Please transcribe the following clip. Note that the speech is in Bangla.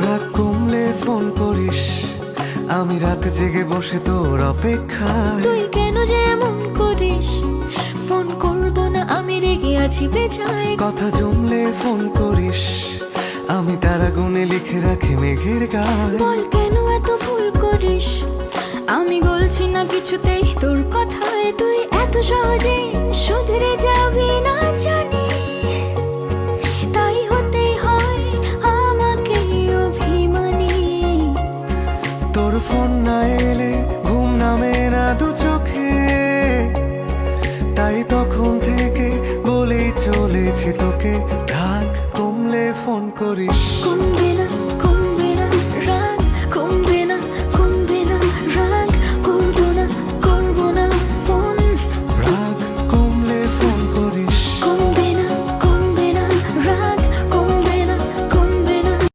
রাত কমলে ফোন করিস, আমি রাত জেগে বসে তোর অপেক্ষায়। তুই কেন যে এমন করিস? ফোন করব না আমি রেগে আছি বেজায়। কথা জমলে ফোন করিস, আমি তারা গুনে লিখে রাখি মেঘের গায়ে। বল কেন এত ভুল করিস? আমি গলছি না কিছুতেই তোর কথায়। তুই এত সহজে শুধরে যাবি না জানি, তাই হতেই হয় আমাকে অভিমানী। তোর ফোন না এলে ঘুম নামে না দু চোখে, তাই তখন থেকে বলেই চলেছি তোকে, রাত কমলে ফোন করিস। কোন